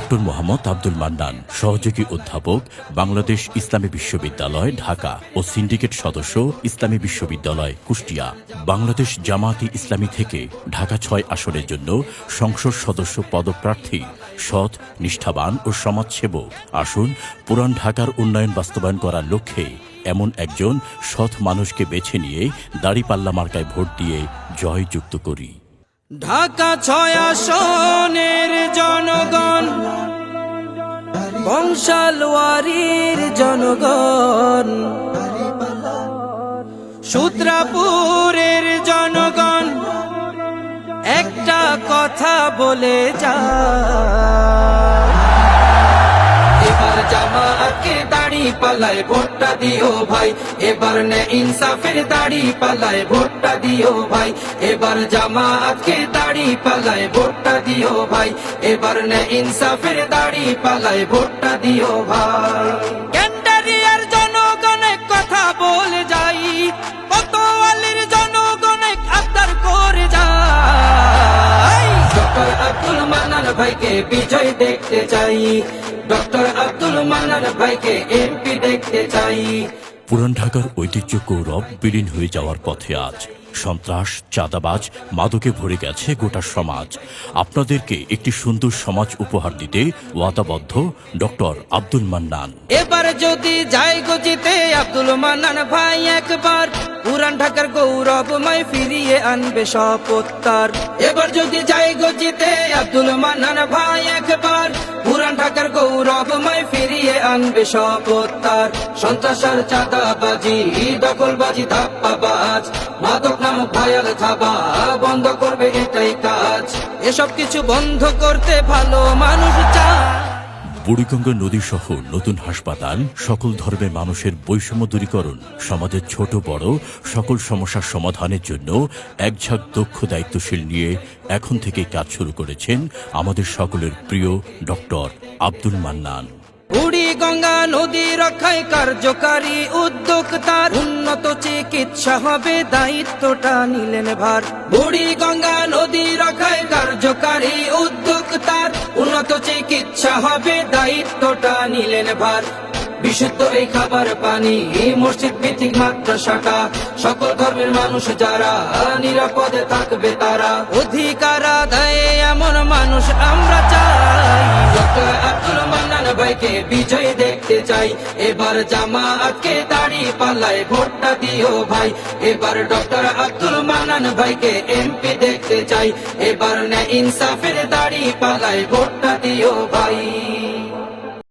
Doctor Mohammad Abdul Mannan, সহযোগী অধ্যাপক, বাংলাদেশ ইসলামী বিশ্ববিদ্যালয় ঢাকা ও সিন্ডিকেট সদস্য, ইসলামী বিশ্ববিদ্যালয় কুষ্টিয়া। বাংলাদেশ জামায়াতে ইসলামী থেকে ঢাকা ৬ আসনের জন্য সংসদ সদস্য পদপ্রার্থী, সৎ, নিষ্ঠাবান ও সমাজসেবক। আসুন পুরান ঢাকার উন্নয়ন বাস্তবায়ন করার লক্ষ্যে এমন একজন সৎ মানুষকে বেছে নিয়ে দাঁড়িপাল্লা মার্কায় ভোট দিয়ে জয়যুক্ত করি। ঢাকা ৬ আসনের জনগণ, বংশালওয়ারির জনগণ, সূত্রাপুরের জনগণ একটা কথা বলে যায়, এবার জামাতকে দাঁড়িপাল্লায় ভোটটা দিও ভাই, এবার নে ইনসাফের দাঁড়িপাল্লায় ভোটটা দিও ভাই, এবার জামাতকে দাঁড়িপাল্লায় ভোটটা দিও ভাই, এবার নে ইনসাফের দাঁড়িপাল্লায় ভোটটা দিও ভাই। ক্যান্ডারিয়ার জনগণে কথা বলে যাই, কোতোয়ালির জনগণে আবদার করে যাই, ডক্টর আব্দুল মান্নান ভাইকে বিজয় দেখতে চাই, ডক্টর আব্দুল মান্নান ভাইকে এমপি দেখতে চাই। পুরান ঢাকার ঐতিহ্য গৌরব বিলীন হয়ে যাওয়ার পথে আজ। সন্ত্রাস, চাঁদাবাজ, মাদকে ভরে গেছে গোটা সমাজ। আপনাদেরকে একটি সুন্দর সমাজ উপহার দিতে ওয়াদাবদ্ধ ডক্টর আব্দুল মান্নান। এবার যদি যাই গো জিতে আব্দুল মান্নান ভাই একবার, পুরান ঢাকার গৌরবময় ফিরিয়ে আনবে শপথ তার। এবার যদি যাই গো জিতে আব্দুল মান্নান ভাই একবার, পুরান ঢাকার গৌরবময় ফিরিয়ে আনবে শপথ তার। সন্ত্রাস আর চাঁদাবাজি, দখলবাজি, ধাপ্পাবাজ, মাদক নামক ভায়াল থাবা বন্ধ করবে এটাই কাজ। এসব কিছু বন্ধ করতে ভালো মানুষ চায়। বুড়িগঙ্গা নদী সহ নতুন হাসপাতাল, সকল ধর্মের মানুষের বৈষম্য দূরীকরণ, সমাজের ছোট বড় সকল সমস্যার সমাধানের জন্য একঝাঁক দক্ষ দায়িত্বশীল নিয়ে এখন থেকে কাজ শুরু করেছেন আমাদের সকলের প্রিয় ডক্টর আব্দুল মান্নান। বুড়িগঙ্গা নদী রক্ষায় কার্যকারী উদ্যোক্তার, উন্নত চিকিৎসা হবে দায়িত্বটা নিলেন ভার। বুড়িগঙ্গা নদী রক্ষায় কার্যকারী উদ্যোক্তার, উন্নত চিকিৎসা হবে দায়িত্বটা নিলেন ভার। বিশুদ্ধ এই খাবার পানি, মসজিদ ভিত্তিক মাদ্রাসাটা, সকল ধর্মের মানুষ যারা নিরাপদে থাকবে তারা, অধিকার আদায়ে এমন মানুষ আমরা চাই। ডক্টর আব্দুল মান্নান ভাইকে বিজয় দেখতে চাই, এবার জামাতকে দাঁড়িপাল্লায় ভোটটা দিও ভাই, এবার ডক্টর আব্দুল মান্নান ভাইকে এমপি দেখতে চাই, এবার নে ইনসাফের দাঁড়িপাল্লায় ভোটটা দিও ভাই।